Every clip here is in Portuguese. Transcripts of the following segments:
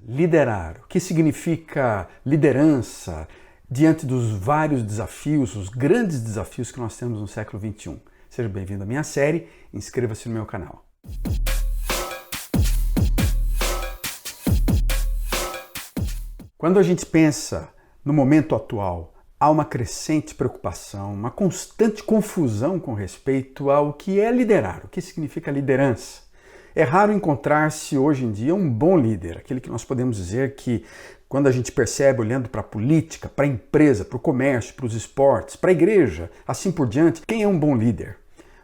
liderar, o que significa liderança diante dos vários desafios, os grandes desafios que nós temos no século XXI. Seja bem-vindo à minha série, inscreva-se no meu canal. Quando a gente pensa no momento atual, há uma crescente preocupação, uma constante confusão com respeito ao que é liderar, o que significa liderança. É raro encontrar-se hoje em dia um bom líder, aquele que nós podemos dizer que quando a gente percebe olhando para a política, para a empresa, para o comércio, para os esportes, para a igreja, assim por diante, quem é um bom líder?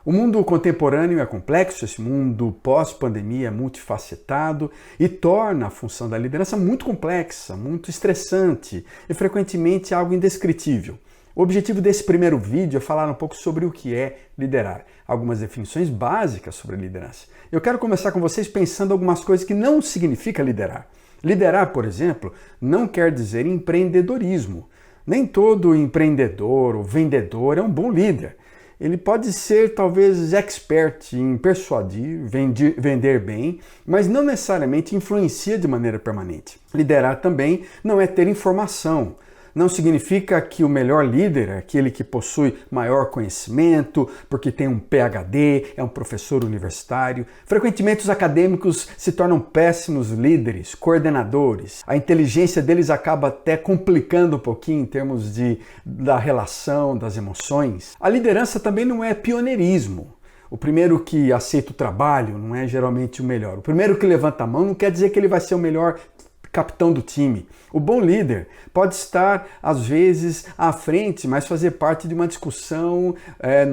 O mundo contemporâneo é complexo, esse mundo pós-pandemia é multifacetado e torna a função da liderança muito complexa, muito estressante e frequentemente algo indescritível. O objetivo desse primeiro vídeo é falar um pouco sobre o que é liderar, algumas definições básicas sobre liderança. Eu quero começar com vocês pensando algumas coisas que não significa liderar. Liderar, por exemplo, não quer dizer empreendedorismo. Nem todo empreendedor ou vendedor é um bom líder. Ele pode ser talvez expert em persuadir, vender bem, mas não necessariamente influencia de maneira permanente. Liderar também não é ter informação. Não significa que o melhor líder é aquele que possui maior conhecimento, porque tem um PhD, é um professor universitário. Frequentemente os acadêmicos se tornam péssimos líderes, coordenadores. A inteligência deles acaba até complicando um pouquinho em termos da relação, das emoções. A liderança também não é pioneirismo. O primeiro que aceita o trabalho não é geralmente o melhor. O primeiro que levanta a mão não quer dizer que ele vai ser o melhor capitão do time. O bom líder pode estar, às vezes, à frente, mas fazer parte de uma discussão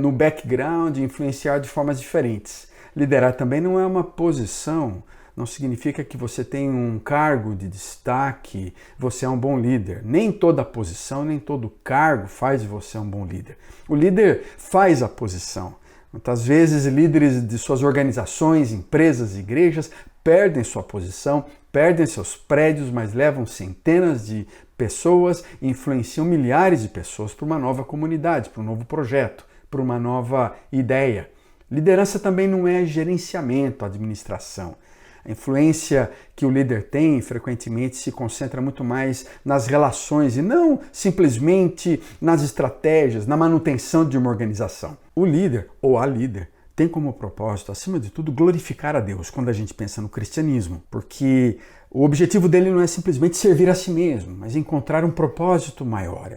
no background, influenciar de formas diferentes. Liderar também não é uma posição, não significa que você tem um cargo de destaque, você é um bom líder. Nem toda posição, nem todo cargo faz de você um bom líder. O líder faz a posição. Muitas vezes, líderes de suas organizações, empresas, igrejas, perdem sua posição, perdem seus prédios, mas levam centenas de pessoas e influenciam milhares de pessoas para uma nova comunidade, para um novo projeto, para uma nova ideia. Liderança também não é gerenciamento, administração. A influência que o líder tem frequentemente se concentra muito mais nas relações e não simplesmente nas estratégias, na manutenção de uma organização. O líder ou a líder tem como propósito, acima de tudo, glorificar a Deus quando a gente pensa no cristianismo, porque o objetivo dele não é simplesmente servir a si mesmo, mas encontrar um propósito maior,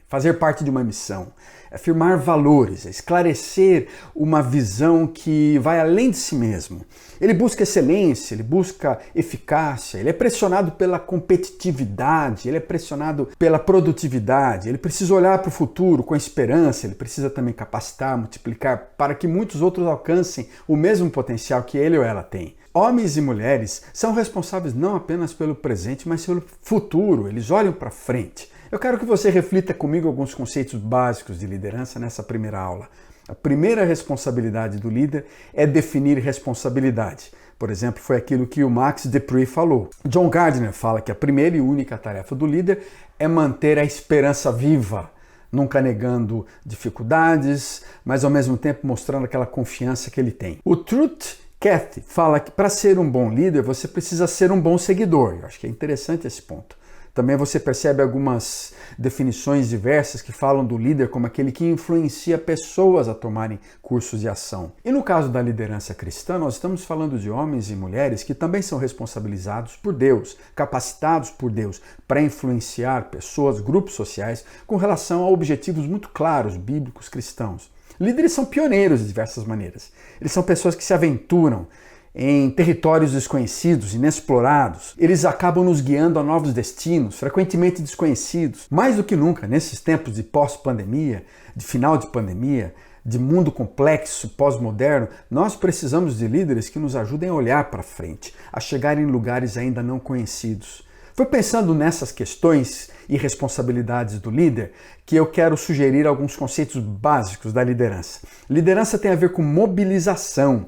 fazer parte de uma missão, afirmar valores, esclarecer uma visão que vai além de si mesmo. Ele busca excelência, ele busca eficácia, ele é pressionado pela competitividade, ele é pressionado pela produtividade, ele precisa olhar para o futuro com esperança, ele precisa também capacitar, multiplicar, para que muitos outros alcancem o mesmo potencial que ele ou ela tem. Homens e mulheres são responsáveis não apenas pelo presente, mas pelo futuro, eles olham para frente. Eu quero que você reflita comigo alguns conceitos básicos de liderança nessa primeira aula. A primeira responsabilidade do líder é definir responsabilidade. Por exemplo, foi aquilo que o Max De Pree falou. John Gardner fala que a primeira e única tarefa do líder é manter a esperança viva, nunca negando dificuldades, mas ao mesmo tempo mostrando aquela confiança que ele tem. O Truett Cathy fala que para ser um bom líder você precisa ser um bom seguidor. Eu acho que é interessante esse ponto. Também você percebe algumas definições diversas que falam do líder como aquele que influencia pessoas a tomarem cursos de ação. E no caso da liderança cristã, nós estamos falando de homens e mulheres que também são responsabilizados por Deus, capacitados por Deus para influenciar pessoas, grupos sociais com relação a objetivos muito claros, bíblicos, cristãos. Líderes são pioneiros de diversas maneiras. Eles são pessoas que se aventuram em territórios desconhecidos, inexplorados. Eles acabam nos guiando a novos destinos, frequentemente desconhecidos. Mais do que nunca, nesses tempos de pós-pandemia, de final de pandemia, de mundo complexo, pós-moderno, nós precisamos de líderes que nos ajudem a olhar para frente, a chegar em lugares ainda não conhecidos. Foi pensando nessas questões e responsabilidades do líder que eu quero sugerir alguns conceitos básicos da liderança. Liderança tem a ver com mobilização.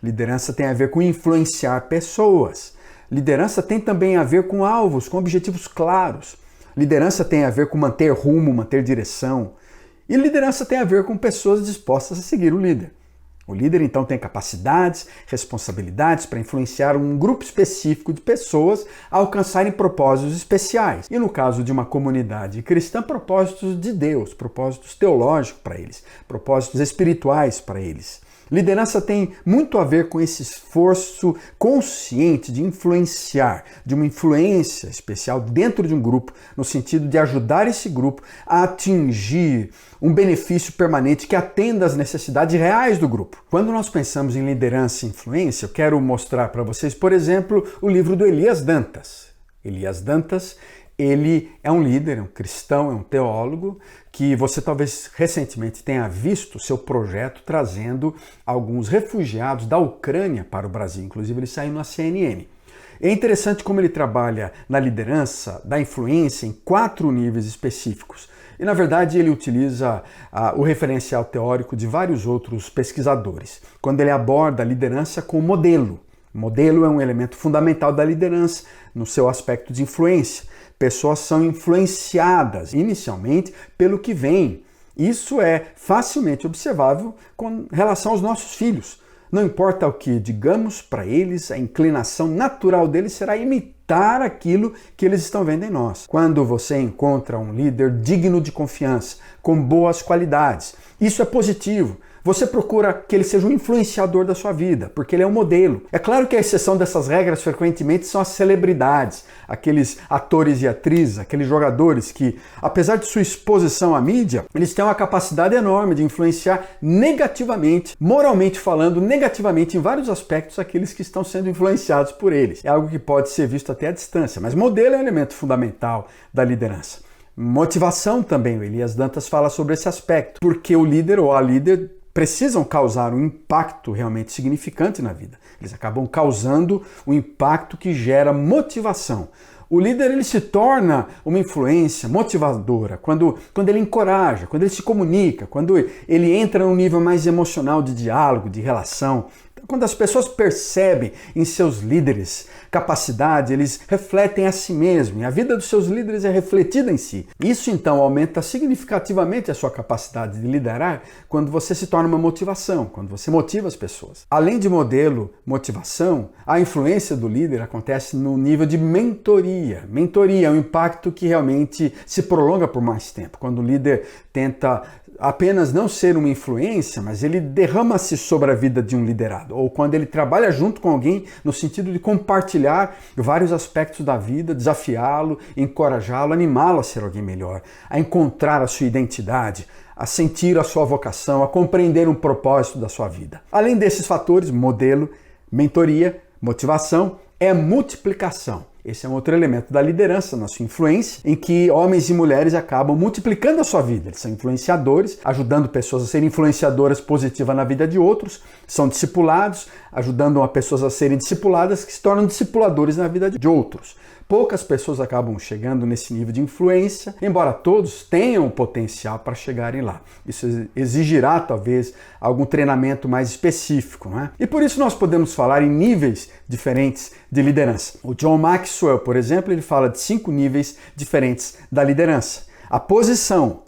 Liderança tem a ver com influenciar pessoas. Liderança tem também a ver com alvos, com objetivos claros. Liderança tem a ver com manter rumo, manter direção. E liderança tem a ver com pessoas dispostas a seguir o líder. O líder, então, tem capacidades, responsabilidades para influenciar um grupo específico de pessoas a alcançarem propósitos especiais. E no caso de uma comunidade cristã, propósitos de Deus, propósitos teológicos para eles, propósitos espirituais para eles. Liderança tem muito a ver com esse esforço consciente de influenciar, de uma influência especial dentro de um grupo, no sentido de ajudar esse grupo a atingir um benefício permanente que atenda às necessidades reais do grupo. Quando nós pensamos em liderança e influência, eu quero mostrar para vocês, por exemplo, o livro do Elias Dantas. Elias Dantas, ele é um líder, é um cristão, é um teólogo, que você talvez recentemente tenha visto seu projeto trazendo alguns refugiados da Ucrânia para o Brasil. Inclusive, ele saiu na CNN. É interessante como ele trabalha na liderança, da influência, em 4 níveis específicos. E, na verdade, ele utiliza o referencial teórico de vários outros pesquisadores, quando ele aborda a liderança com modelo. O modelo é um elemento fundamental da liderança no seu aspecto de influência. Pessoas são influenciadas inicialmente pelo que vem. Isso é facilmente observável com relação aos nossos filhos. Não importa o que digamos para eles, a inclinação natural deles será imitar aquilo que eles estão vendo em nós. Quando você encontra um líder digno de confiança, com boas qualidades, isso é positivo. Você procura que ele seja um influenciador da sua vida, porque ele é um modelo. É claro que a exceção dessas regras frequentemente são as celebridades, aqueles atores e atrizes, aqueles jogadores que, apesar de sua exposição à mídia, eles têm uma capacidade enorme de influenciar negativamente, moralmente falando, negativamente em vários aspectos aqueles que estão sendo influenciados por eles. É algo que pode ser visto até à distância, mas modelo é um elemento fundamental da liderança. Motivação também, o Elias Dantas fala sobre esse aspecto, porque o líder ou a líder precisam causar um impacto realmente significante na vida. Eles acabam causando um impacto que gera motivação. O líder ele se torna uma influência motivadora quando ele encoraja, quando ele se comunica, quando ele entra num nível mais emocional de diálogo, de relação. Quando as pessoas percebem em seus líderes capacidade, eles refletem a si mesmos e a vida dos seus líderes é refletida em si. Isso então aumenta significativamente a sua capacidade de liderar quando você se torna uma motivação, quando você motiva as pessoas. Além de modelo, motivação, a influência do líder acontece no nível de mentoria. Mentoria é um impacto que realmente se prolonga por mais tempo. Quando o líder tenta apenas não ser uma influência, mas ele derrama-se sobre a vida de um liderado, ou quando ele trabalha junto com alguém no sentido de compartilhar vários aspectos da vida, desafiá-lo, encorajá-lo, animá-lo a ser alguém melhor, a encontrar a sua identidade, a sentir a sua vocação, a compreender um propósito da sua vida. Além desses fatores, modelo, mentoria, motivação, é multiplicação. Esse é um outro elemento da liderança, na sua influência, em que homens e mulheres acabam multiplicando a sua vida. Eles são influenciadores, ajudando pessoas a serem influenciadoras positivas na vida de outros, são discipulados, ajudando pessoas a serem discipuladas, que se tornam discipuladores na vida de outros. Poucas pessoas acabam chegando nesse nível de influência, embora todos tenham potencial para chegarem lá. Isso exigirá, talvez, algum treinamento mais específico, não é? E por isso nós podemos falar em níveis diferentes de liderança. O John Maxwell, por exemplo, ele fala de 5 níveis diferentes da liderança. A posição,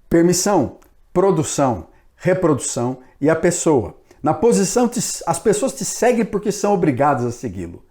permissão, produção, reprodução e a pessoa. Na posição, as pessoas te seguem porque são obrigadas a segui-lo.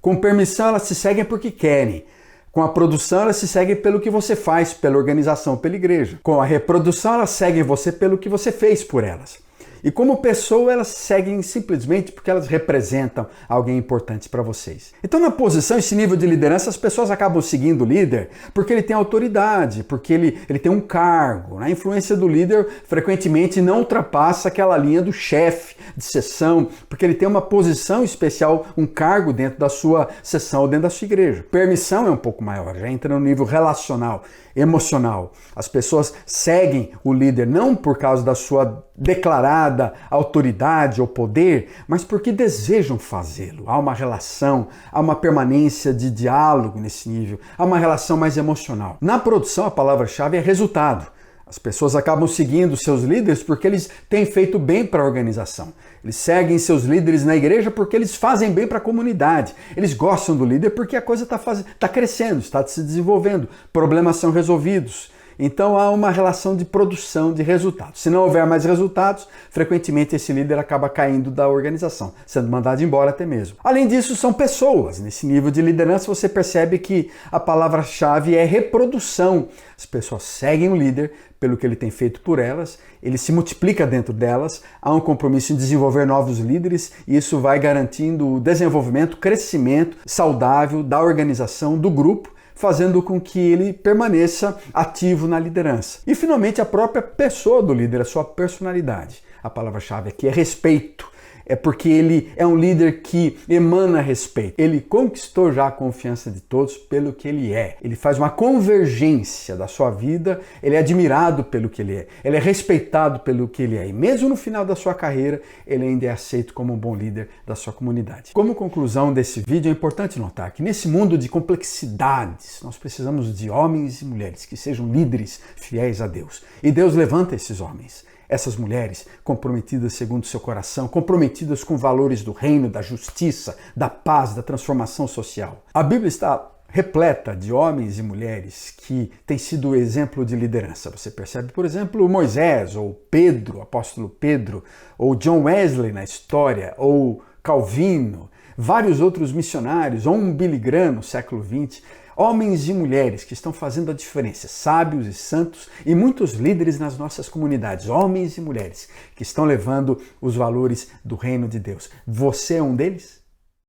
Com permissão, elas se seguem porque querem. Com a produção, elas se seguem pelo que você faz, pela organização, pela igreja. Com a reprodução, elas seguem você pelo que você fez por elas. E como pessoa, elas seguem simplesmente porque elas representam alguém importante para vocês. Então, na posição, esse nível de liderança, as pessoas acabam seguindo o líder porque ele tem autoridade, porque ele tem um cargo. A influência do líder, frequentemente, não ultrapassa aquela linha do chefe de seção, porque ele tem uma posição especial, um cargo dentro da sua seção ou dentro da sua igreja. Permissão é um pouco maior, já entra no nível relacional, emocional. As pessoas seguem o líder não por causa da sua declarada autoridade ou poder, mas porque desejam fazê-lo. Há uma relação, há uma permanência de diálogo nesse nível, há uma relação mais emocional. Na produção, a palavra-chave é resultado. As pessoas acabam seguindo seus líderes porque eles têm feito bem para a organização. Eles seguem seus líderes na igreja porque eles fazem bem para a comunidade. Eles gostam do líder porque a coisa está crescendo, está se desenvolvendo, problemas são resolvidos. Então há uma relação de produção de resultados. Se não houver mais resultados, frequentemente esse líder acaba caindo da organização, sendo mandado embora até mesmo. Além disso, são pessoas. Nesse nível de liderança você percebe que a palavra-chave é reprodução. As pessoas seguem o líder pelo que ele tem feito por elas, ele se multiplica dentro delas, há um compromisso em desenvolver novos líderes e isso vai garantindo o desenvolvimento, o crescimento saudável da organização, do grupo, fazendo com que ele permaneça ativo na liderança. E finalmente a própria pessoa do líder, a sua personalidade. A palavra-chave aqui é respeito. É porque ele é um líder que emana respeito. Ele conquistou já a confiança de todos pelo que ele é. Ele faz uma convergência da sua vida, ele é admirado pelo que ele é respeitado pelo que ele é. E mesmo no final da sua carreira, ele ainda é aceito como um bom líder da sua comunidade. Como conclusão desse vídeo, é importante notar que nesse mundo de complexidades, nós precisamos de homens e mulheres que sejam líderes fiéis a Deus. E Deus levanta esses homens. Essas mulheres comprometidas segundo seu coração, comprometidas com valores do reino, da justiça, da paz, da transformação social. A Bíblia está repleta de homens e mulheres que têm sido exemplo de liderança. Você percebe, por exemplo, Moisés, ou Pedro, o apóstolo Pedro, ou John Wesley na história, ou Calvino, vários outros missionários, ou um Billy Graham no século XX. Homens e mulheres que estão fazendo a diferença, sábios e santos, e muitos líderes nas nossas comunidades, homens e mulheres que estão levando os valores do reino de Deus. Você é um deles?